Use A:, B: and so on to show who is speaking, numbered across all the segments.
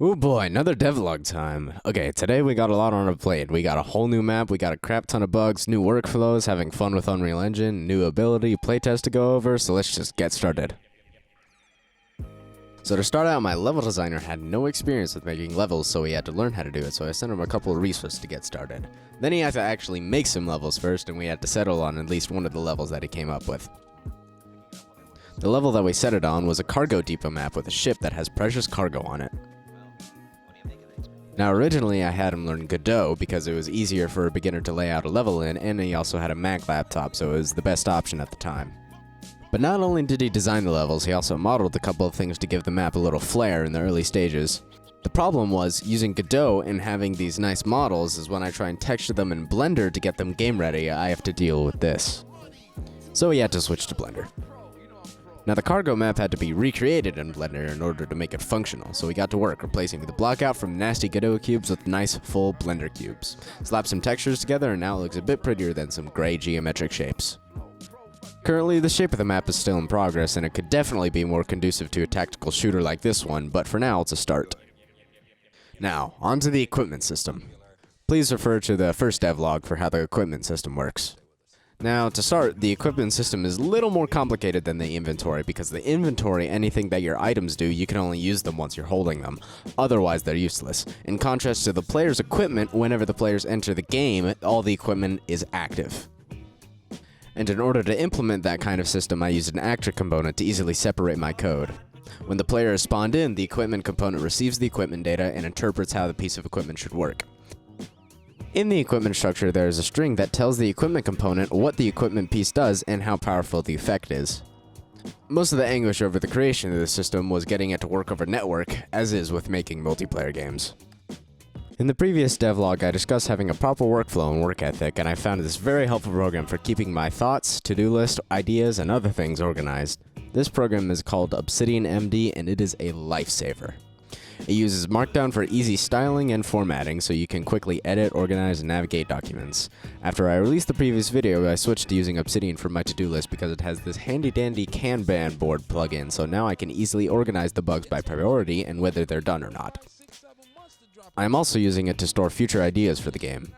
A: Oh boy, another devlog time. Okay, today we got a lot on our plate. We got a whole new map, we got a crap ton of bugs, new workflows, having fun with Unreal Engine, new ability, playtest to go over, so let's just get started. So to start out, my level designer had no experience with making levels, so he had to learn how to do it, so I sent him a couple of resources to get started. Then he had to actually make some levels first, and we had to settle on at least one of the levels that he came up with. The level that we set it on was a cargo depot map with a ship that has precious cargo on it. Now originally I had him learn Godot because it was easier for a beginner to lay out a level in, and he also had a Mac laptop, so it was the best option at the time. But not only did he design the levels, he also modeled a couple of things to give the map a little flair in the early stages. The problem was, using Godot and having these nice models is when I try and texture them in Blender to get them game ready, I have to deal with this. So he had to switch to Blender. Now the cargo map had to be recreated in Blender in order to make it functional, so we got to work replacing the block out from nasty Godot cubes with nice full Blender cubes. Slapped some textures together and now it looks a bit prettier than some gray geometric shapes. Currently the shape of the map is still in progress and it could definitely be more conducive to a tactical shooter like this one, but for now it's a start. Now, onto the equipment system. Please refer to the first devlog for how the equipment system works. Now, to start, the equipment system is a little more complicated than the inventory, because the inventory, anything that your items do, you can only use them once you're holding them. Otherwise, they're useless. In contrast to the player's equipment, whenever the players enter the game, all the equipment is active. And in order to implement that kind of system, I used an actor component to easily separate my code. When the player is spawned in, the equipment component receives the equipment data and interprets how the piece of equipment should work. In the equipment structure, there is a string that tells the equipment component what the equipment piece does and how powerful the effect is. Most of the anguish over the creation of this system was getting it to work over network, as is with making multiplayer games. In the previous devlog, I discussed having a proper workflow and work ethic, and I found this very helpful program for keeping my thoughts, to-do list, ideas, and other things organized. This program is called Obsidian MD, and it is a lifesaver. It uses Markdown for easy styling and formatting, so you can quickly edit, organize, and navigate documents. After I released the previous video, I switched to using Obsidian for my to-do list because it has this handy-dandy Kanban board plugin, so now I can easily organize the bugs by priority and whether they're done or not. I am also using it to store future ideas for the game.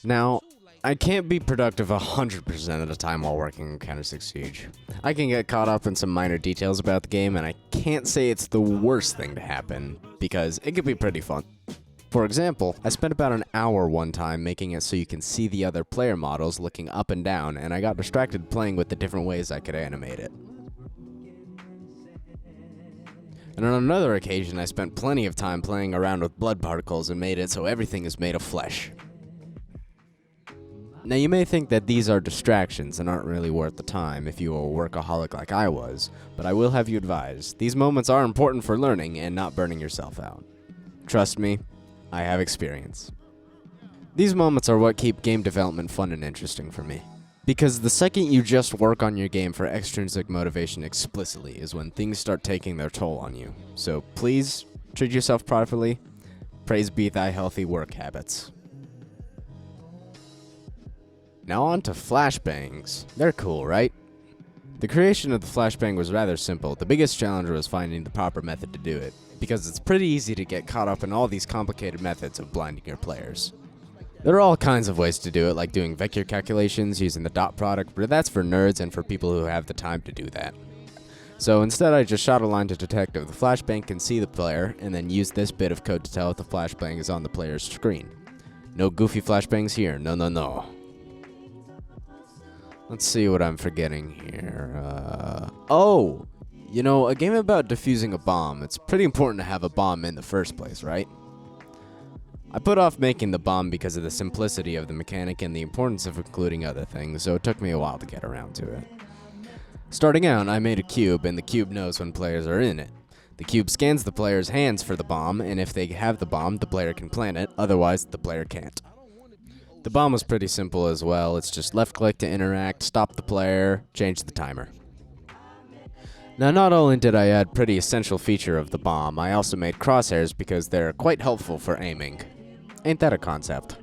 A: Now, I can't be productive 100% of the time while working on Counter-6 Siege. I can get caught up in some minor details about the game, and I can't say it's the worst thing to happen, because it can be pretty fun. For example, I spent about an hour one time making it so you can see the other player models looking up and down, and I got distracted playing with the different ways I could animate it. And on another occasion, I spent plenty of time playing around with blood particles and made it so everything is made of flesh. Now you may think that these are distractions and aren't really worth the time if you are a workaholic like I was, but I will have you advised, these moments are important for learning and not burning yourself out. Trust me, I have experience. These moments are what keep game development fun and interesting for me. Because the second you just work on your game for extrinsic motivation explicitly is when things start taking their toll on you. So please, treat yourself properly. Praise be thy healthy work habits. Now on to flashbangs. They're cool, right? The creation of the flashbang was rather simple. The biggest challenge was finding the proper method to do it, because it's pretty easy to get caught up in all these complicated methods of blinding your players. There are all kinds of ways to do it, like doing vector calculations using the dot product, but that's for nerds and for people who have the time to do that. So instead I just shot a line to detect if the flashbang can see the player, and then used this bit of code to tell if the flashbang is on the player's screen. No goofy flashbangs here, no. Let's see what I'm forgetting here. Oh! You know, a game about defusing a bomb, it's pretty important to have a bomb in the first place, right? I put off making the bomb because of the simplicity of the mechanic and the importance of including other things, so it took me a while to get around to it. Starting out, I made a cube, and the cube knows when players are in it. The cube scans the player's hands for the bomb, and if they have the bomb, the player can plant it, otherwise the player can't. The bomb was pretty simple as well. It's just left click to interact, stop the player, change the timer. Now, not only did I add pretty essential feature of the bomb, I also made crosshairs because they're quite helpful for aiming. Ain't that a concept?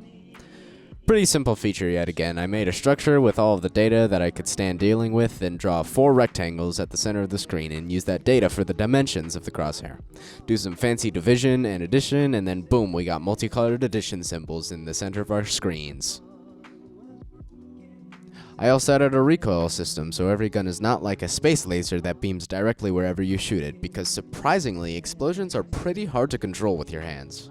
A: Pretty simple feature yet again. I made a structure with all of the data that I could stand dealing with, then draw 4 rectangles at the center of the screen and use that data for the dimensions of the crosshair. Do some fancy division and addition, and then boom, we got multicolored addition symbols in the center of our screens. I also added a recoil system, so every gun is not like a space laser that beams directly wherever you shoot it, because surprisingly, explosions are pretty hard to control with your hands.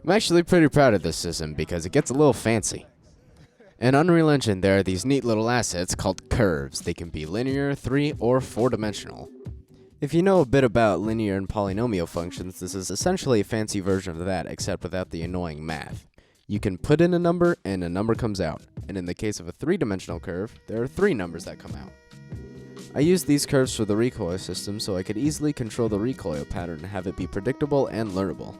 A: I'm actually pretty proud of this system because it gets a little fancy. In Unreal Engine, there are these neat little assets called curves. They can be linear, 3, or 4-dimensional. If you know a bit about linear and polynomial functions, this is essentially a fancy version of that, except without the annoying math. You can put in a number, and a number comes out. And in the case of a 3-dimensional curve, there are 3 numbers that come out. I used these curves for the recoil system so I could easily control the recoil pattern and have it be predictable and learnable.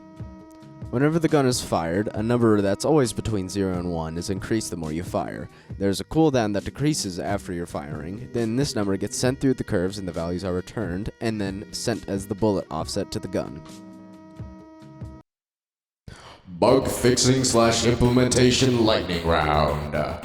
A: Whenever the gun is fired, a number that's always between 0 and 1 is increased the more you fire. There's a cooldown that decreases after you're firing, then this number gets sent through the curves and the values are returned, and then sent as the bullet offset to the gun.
B: Bug fixing / implementation lightning round.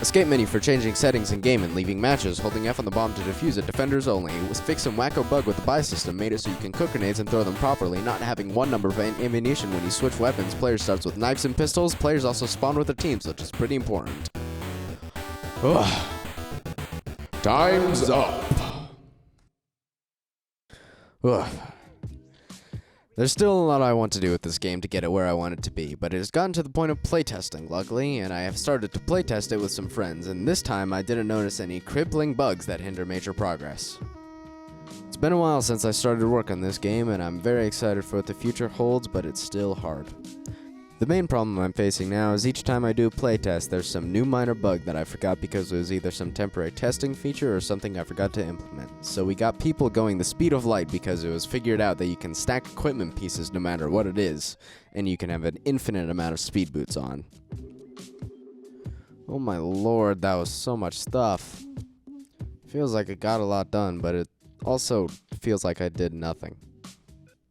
A: Escape menu for changing settings in game and leaving matches, holding F on the bomb to defuse it, defenders only. Fix some wacko bug with the buy system, made it so you can cook grenades and throw them properly, not having one number of ammunition when you switch weapons. Player starts with knives and pistols, players also spawn with a team, which is pretty important.
B: Time's up.
A: There's still a lot I want to do with this game to get it where I want it to be, but it has gotten to the point of playtesting, luckily, and I have started to playtest it with some friends, and this time I didn't notice any crippling bugs that hinder major progress. It's been a while since I started work on this game, and I'm very excited for what the future holds, but it's still hard. The main problem I'm facing now is each time I do a playtest, there's some new minor bug that I forgot because it was either some temporary testing feature or something I forgot to implement. So we got people going the speed of light because it was figured out that you can stack equipment pieces no matter what it is, and you can have an infinite amount of speed boots on. Oh my lord, that was so much stuff. Feels like I got a lot done, but it also feels like I did nothing.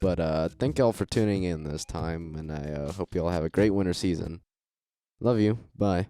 A: But thank y'all for tuning in this time, and I hope y'all have a great winter season. Love you. Bye.